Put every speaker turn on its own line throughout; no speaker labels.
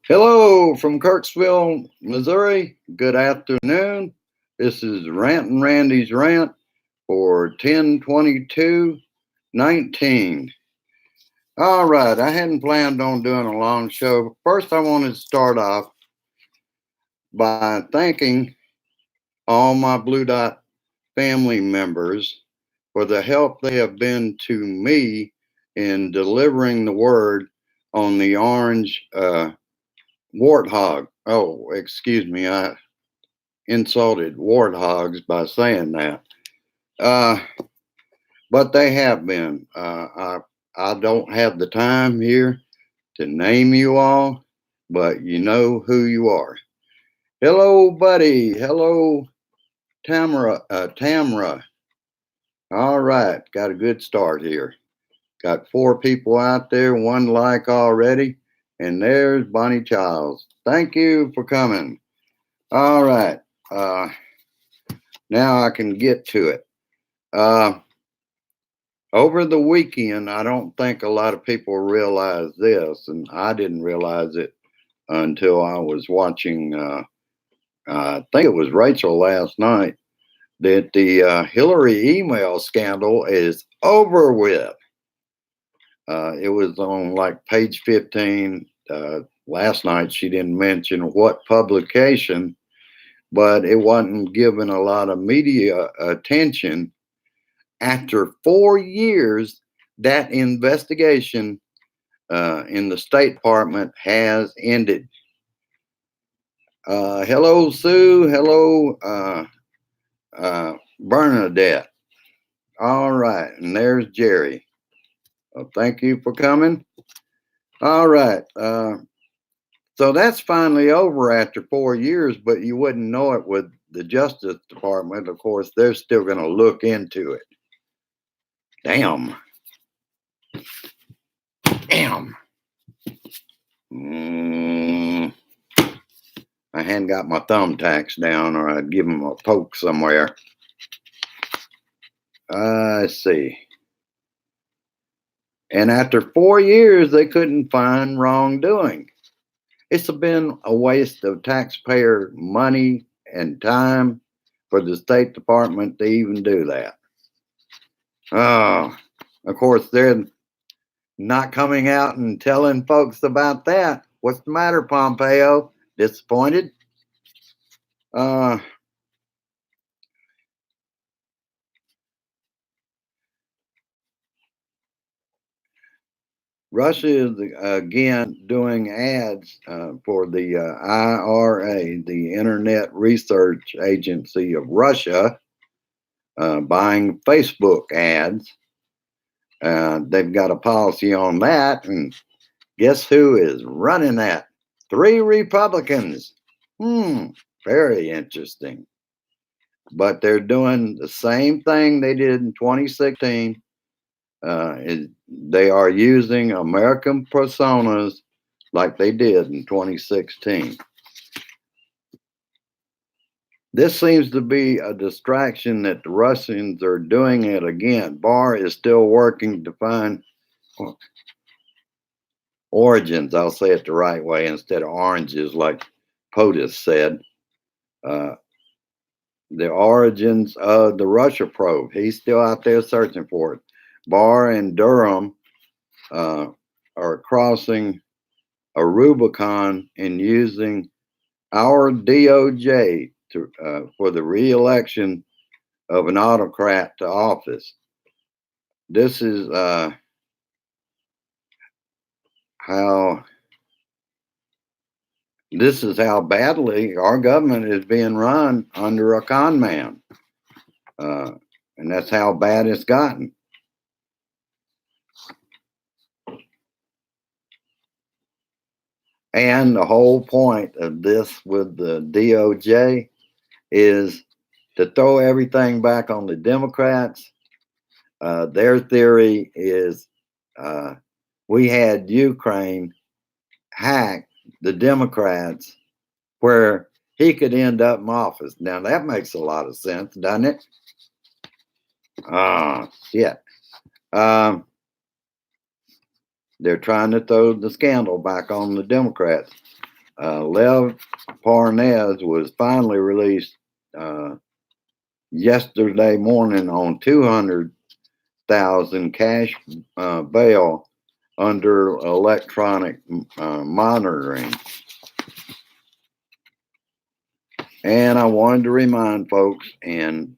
Hello from Kirksville, Missouri. Good afternoon. This is Rant and Randy's Rant for 10/22/19. All right, I hadn't planned on doing a long show. First, I wanted to start off by thanking all my Blue Dot family members for the help they have been to me in delivering the word on the orange warthog. Oh, excuse me, I insulted warthogs by saying that. Uh, but they have been. I don't have the time here to name you all, but you know who you are. Hello, buddy. Hello, Tamara. Tamra. All right, got a good start here. Got four people out there, one like already, and there's Bonnie Childs. Thank you for coming. All right. Uh, Now I can get to it. Uh, Over the weekend, I don't think a lot of people realize this, and I didn't realize it until I was watching. I think it was Rachel last night that the Hillary email scandal is over with. It was on like page 15. Last night, she didn't mention what publication, but it wasn't given a lot of media attention. After 4 years, that investigation in the State Department has ended. Hello, Sue. Hello, Bernadette. All right, and there's Jerry. Well, thank you for coming. All right. So that's finally over after 4 years, but you wouldn't know it with the Justice Department. Of course, they're still going to look into it. Damn. Damn. I hadn't got my thumbtacks down, or I'd give them a poke somewhere. Let's see. And after 4 years, they couldn't find wrongdoing. It's been a waste of taxpayer money and time for the State Department to even do that. Of course, they're not coming out and telling folks about that. What's the matter, Pompeo? Disappointed? Russia is again doing ads for the IRA, the Internet Research Agency of Russia, buying Facebook ads. They've got a policy on that, and guess who is running that? 3 Republicans. Very interesting. But they're doing the same thing they did in 2016. They are using American personas like they did in 2016. This seems to be a distraction that the Russians are doing it again. Barr is still working to find origins. I'll say it the right way instead of oranges, like POTUS said. The origins of the Russia probe. He's still out there searching for it. Barr and Durham are crossing a Rubicon and using our DOJ for the re-election of an autocrat to office. This is how badly our government is being run under a con man, and that's how bad it's gotten. And the whole point of this with the DOJ is to throw everything back on the Democrats. Their theory is we had Ukraine hack the Democrats where he could end up in office. Now that makes a lot of sense, doesn't it? Shit. They're trying to throw the scandal back on the Democrats. Lev Parnez was finally released yesterday morning on 200,000 cash bail under electronic monitoring. And I wanted to remind folks, and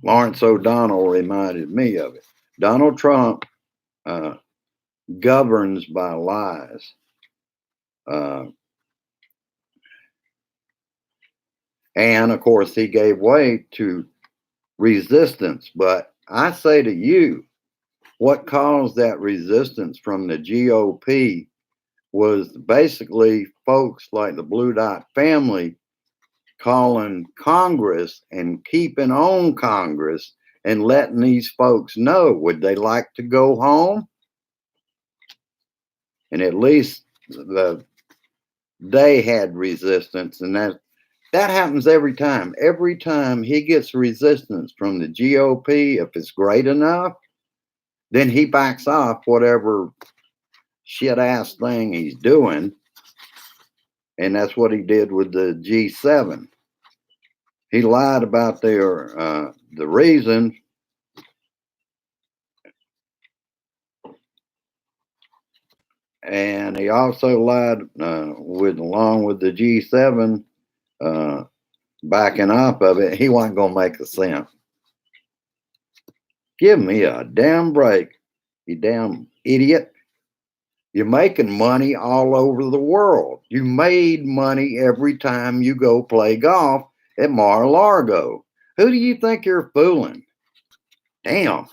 Lawrence O'Donnell reminded me of it. Donald Trump governs by lies. And of course, he gave way to resistance. But I say to you, what caused that resistance from the GOP was basically folks like the Blue Dot family calling Congress and keeping on Congress and letting these folks know, would they like to go home? And at least they had resistance, and that happens every time. Every time he gets resistance from the GOP, if it's great enough, then he backs off whatever shit ass thing he's doing. And that's what he did with the G7. He lied about the reason. And he also lied along with the G7 backing up of it. He wasn't going to make a cent. Give me a damn break, you damn idiot. You're making money all over the world. You made money every time you go play golf at Mar-a-Lago. Who do you think you're fooling? Damn.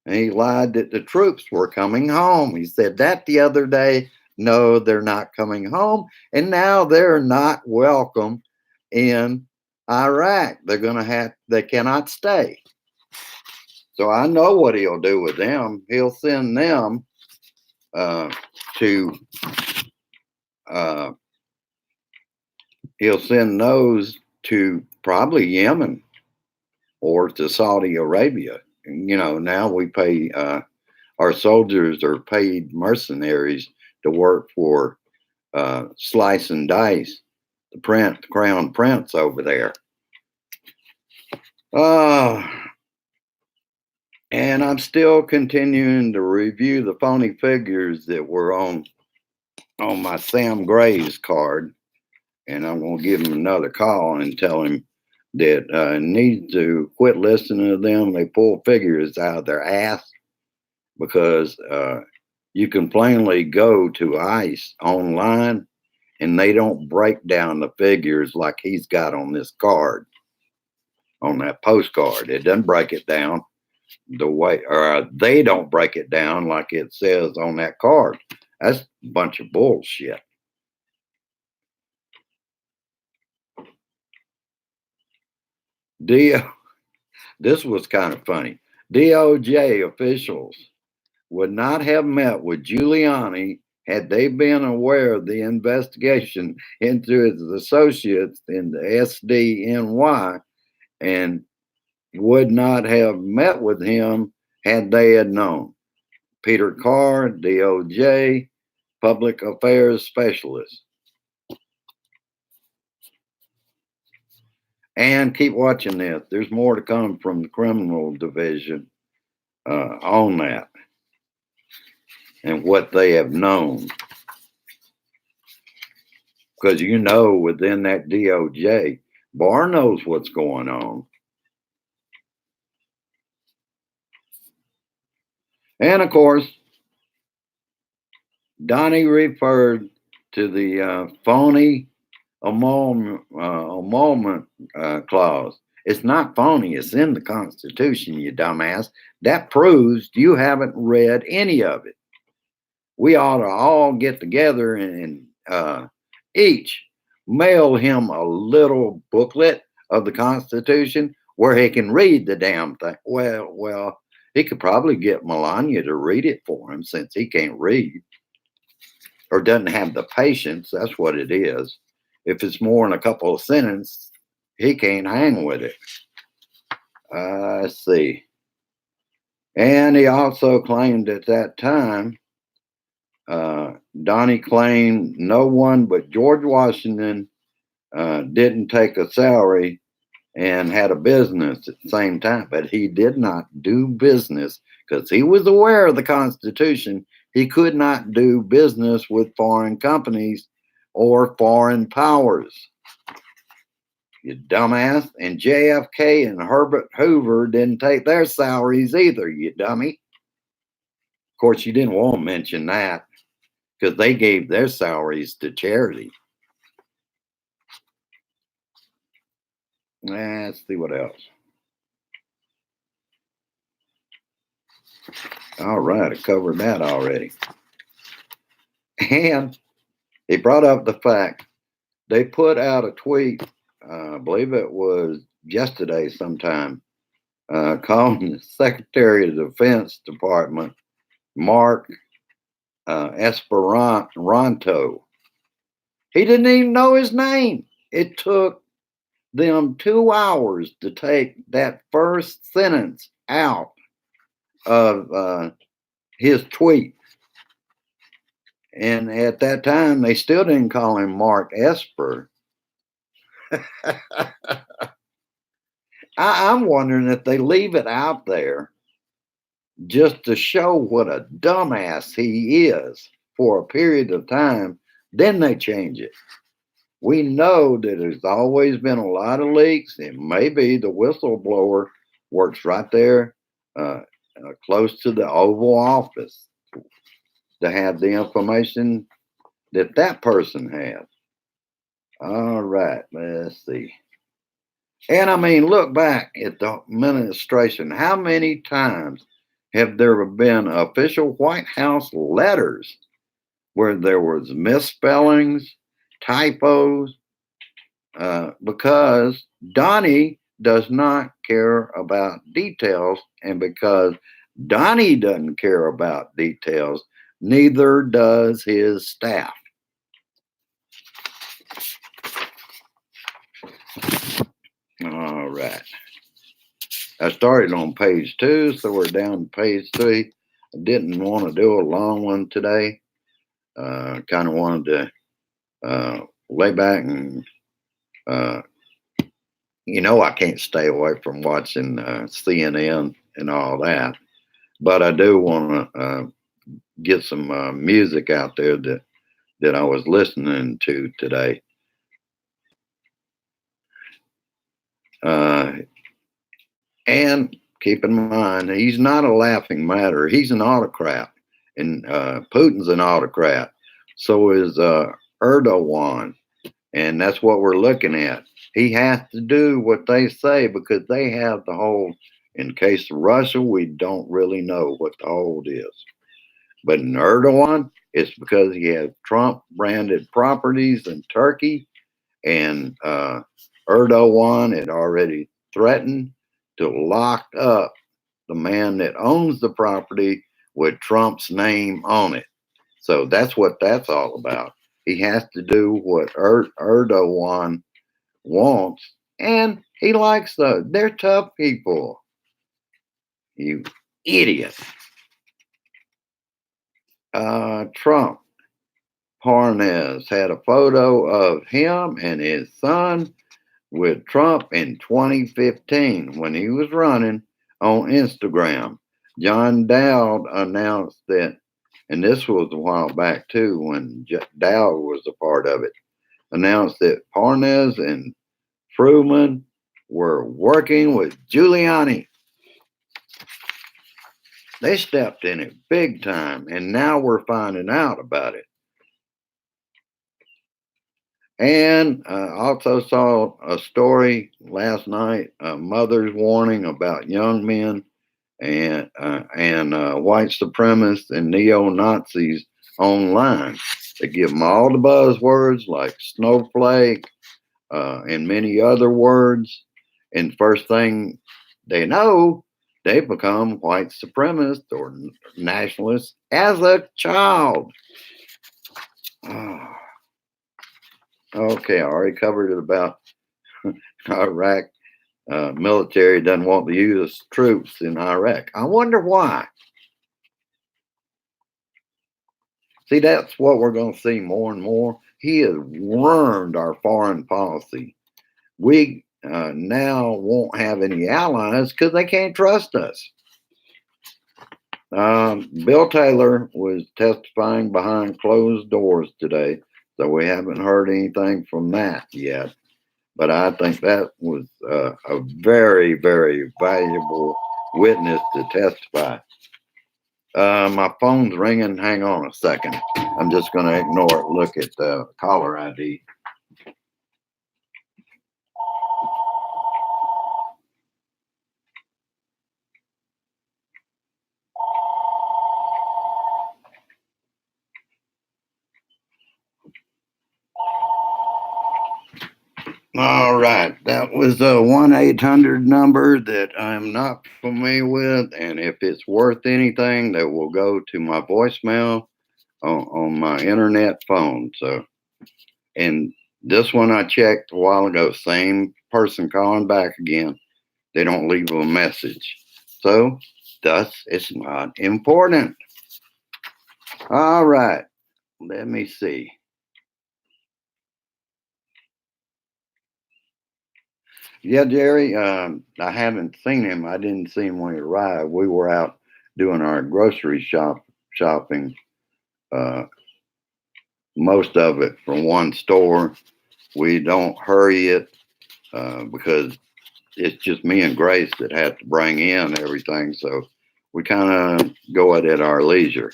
And he lied that the troops were coming home. He said that the other day. No, they're not coming home. And now they're not welcome in Iraq. They cannot stay. So I know what he'll do with them. He'll send them he'll send those to probably Yemen or to Saudi Arabia. You know, now we pay our soldiers are paid mercenaries to work for Slice and Dice, the crown prince over there. And I'm still continuing to review the phony figures that were on my Sam Graves card. And I'm going to give him another call and tell him that needs to quit listening to them. They pull figures out of their ass because you can plainly go to ICE online and they don't break down the figures like he's got on this card, on that postcard. It doesn't break it down the way, or they don't break it down like it says on that card. That's a bunch of bullshit. This was kind of funny. DOJ officials would not have met with Giuliani had they been aware of the investigation into his associates in the SDNY, and would not have met with him had they had known. Peter Carr, DOJ, Public Affairs Specialist. And keep watching this. There's more to come from the criminal division on that and what they have known. Because you know, within that DOJ, Barr knows what's going on. And of course, Donnie referred to the phony emolument clause. It's not phony. It's in the Constitution, you dumbass. That proves you haven't read any of it. We ought to all get together and each mail him a little booklet of the Constitution where he can read the damn thing. Well, he could probably get Melania to read it for him since he can't read or doesn't have the patience. That's what it is. If it's more than a couple of sentences, he can't hang with it. Let's see. And he also claimed at that time Donnie claimed no one but George Washington didn't take a salary and had a business at the same time, but he did not do business because he was aware of the Constitution. He could not do business with foreign companies or foreign powers. You dumbass. And JFK and Herbert Hoover didn't take their salaries either, you dummy. Of course, you didn't want to mention that because they gave their salaries to charity. Let's see what else. All right, I covered that already. And he brought up the fact they put out a tweet, I believe it was yesterday sometime, calling the Secretary of the Defense Department, Mark Esperanto. He didn't even know his name. It took them 2 hours to take that first sentence out of his tweet. And at that time, they still didn't call him Mark Esper. I'm wondering if they leave it out there just to show what a dumbass he is for a period of time, then they change it. We know that there's always been a lot of leaks, and maybe the whistleblower works right there close to the Oval Office to have the information that that person has. All right, let's see. And I mean, look back at the administration. How many times have there been official White House letters where there was misspellings, typos, because Donnie does not care about details, and because Donnie doesn't care about details, neither does his staff. All right. I started on page 2, so we're down to page 3. I didn't want to do a long one today. Kind of wanted to lay back and, I can't stay away from watching CNN and all that. But I do want to get some music out there that I was listening to today. And keep in mind, he's not a laughing matter. He's an autocrat, and Putin's an autocrat. So is Erdogan, and that's what we're looking at. He has to do what they say because they have the hold. In case of Russia, we don't really know what the hold is. But in Erdogan, it's because he has Trump-branded properties in Turkey, and Erdogan had already threatened to lock up the man that owns the property with Trump's name on it. So that's what that's all about. He has to do what Erdogan wants, and he likes those. They're tough people. You idiot. Trump Parnes had a photo of him and his son with Trump in 2015 when he was running on Instagram. John Dowd announced that, and this was a while back too when Dowd was a part of it, announced that Parnes and Fruman were working with Giuliani. They stepped in it big time, and now we're finding out about it. And also saw a story last night, a mother's warning about young men and white supremacists and neo-Nazis online. They give them all the buzzwords like snowflake and many other words. And first thing they know, they become white supremacists or nationalists as a child. Okay, I already covered it about Iraq. Military doesn't want to use troops in Iraq. I wonder why. See, that's what we're going to see more and more. He has ruined our foreign policy. We now won't have any allies because they can't trust us. Bill Taylor was testifying behind closed doors today, so we haven't heard anything from that yet. But I think that was a very, very valuable witness to testify. My phone's ringing. Hang on a second. I'm just going to ignore it. Look at the caller ID. All right. That was a 1-800 number that I'm not familiar with. And if it's worth anything, that will go to my voicemail on my internet phone. So, and this one I checked a while ago, same person calling back again. They don't leave a message. So, thus, it's not important. All right. Let me see. Yeah, Jerry, I haven't seen him. I didn't see him when he arrived. We were out doing our grocery shopping, uh, most of it from one store. We don't hurry it because it's just me and Grace that have to bring in everything. So we kind of go at our leisure.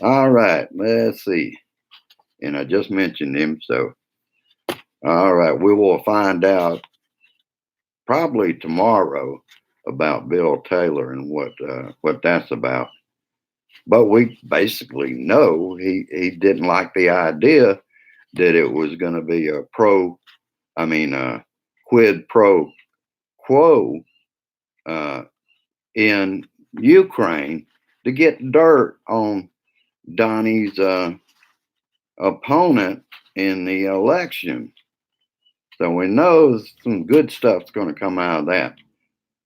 All right, let's see. And I just mentioned him. So, all right, we will find out probably tomorrow about Bill Taylor and what that's about. But we basically know he didn't like the idea that it was going to be a quid pro quo in Ukraine to get dirt on Donnie's opponent in the election. So we know some good stuff's going to come out of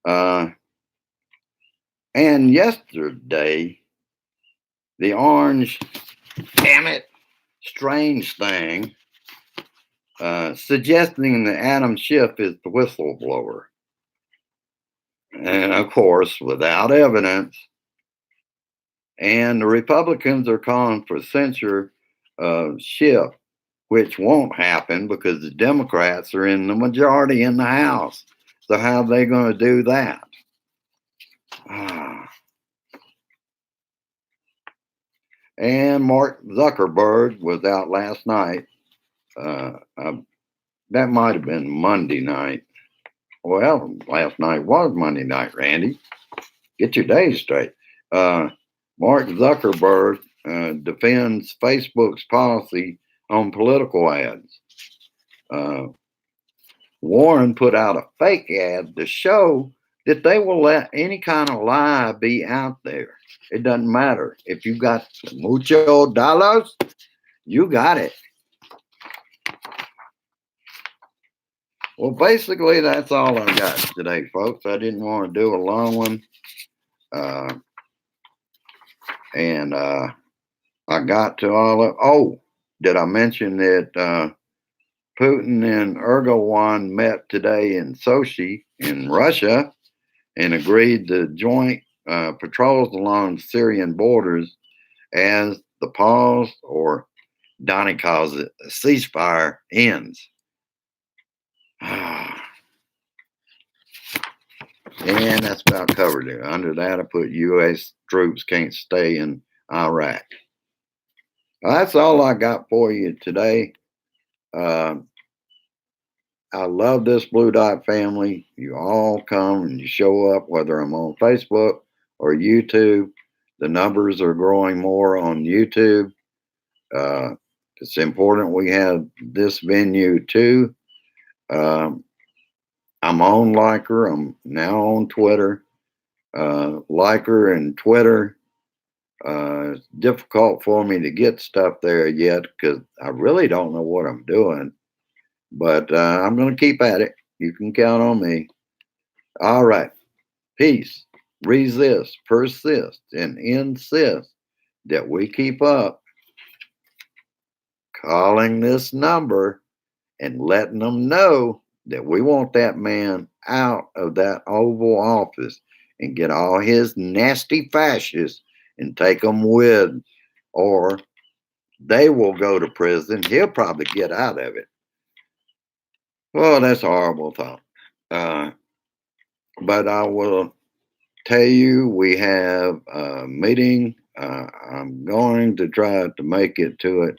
that. And yesterday, the orange, damn it, strange thing, suggesting that Adam Schiff is the whistleblower. And of course, without evidence. And the Republicans are calling for censure of Schiff, which won't happen because the Democrats are in the majority in the House. So how are they going to do that? And Mark Zuckerberg was out last night. That might have been Monday night. Well, last night was Monday night, Randy. Get your days straight. Mark Zuckerberg defends Facebook's policy on political ads. Warren put out a fake ad to show that they will let any kind of lie be out there. It doesn't matter. If you got mucho dollars, you got it. Well, basically, that's all I got today, folks. I didn't want to do a long one. I got to all of. Oh, did I mention that Putin and Erdogan met today in Sochi in Russia and agreed to joint patrols along Syrian borders as the pause, or Donnie calls it a ceasefire, ends. And that's about covered it. Under that, I put U.S. troops can't stay in Iraq. Well, that's all I got for you today. I love this Blue Dot family. You all come and you show up, whether I'm on Facebook or YouTube. The numbers are growing more on YouTube. It's important we have this venue too. I'm on Liker. I'm now on Twitter. Liker and Twitter. It's difficult for me to get stuff there yet because I really don't know what I'm doing. But I'm going to keep at it. You can count on me. All right. Peace. Resist, persist, and insist that we keep up calling this number and letting them know that we want that man out of that Oval Office and get all his nasty fascists and take them with, or they will go to prison. He'll probably get out of it. Well, that's a horrible thought. Uh, but I will tell you, we have a meeting. I'm going to try to make it to it.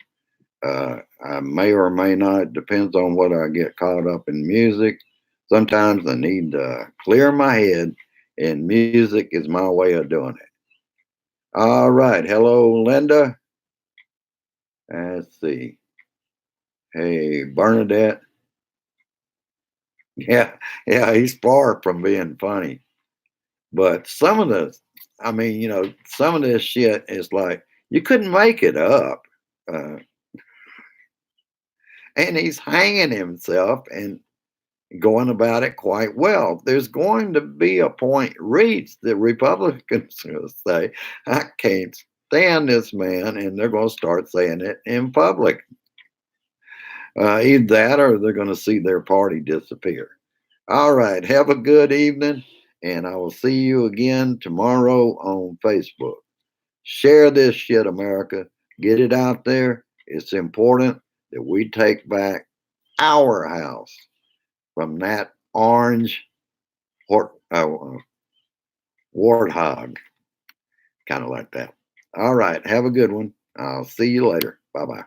I may or may not, depends on what I get caught up in music. Sometimes I need to clear my head, and music is my way of doing it. All right. Hello, Linda. Let's see. Hey, Bernadette. Yeah, yeah, he's far from being funny. But some of the, I mean, some of this shit is like, you couldn't make it up. Uh, and he's hanging himself and going about it quite well. There's going to be a point reached that Republicans are going to say, I can't stand this man, and they're going to start saying it in public. Either that or they're going to see their party disappear. All right. Have a good evening, and I will see you again tomorrow on Facebook. Share this shit, America. Get it out there. It's important that we take back our house from that orange warthog, kind of like that. All right. Have a good one. I'll see you later. Bye bye.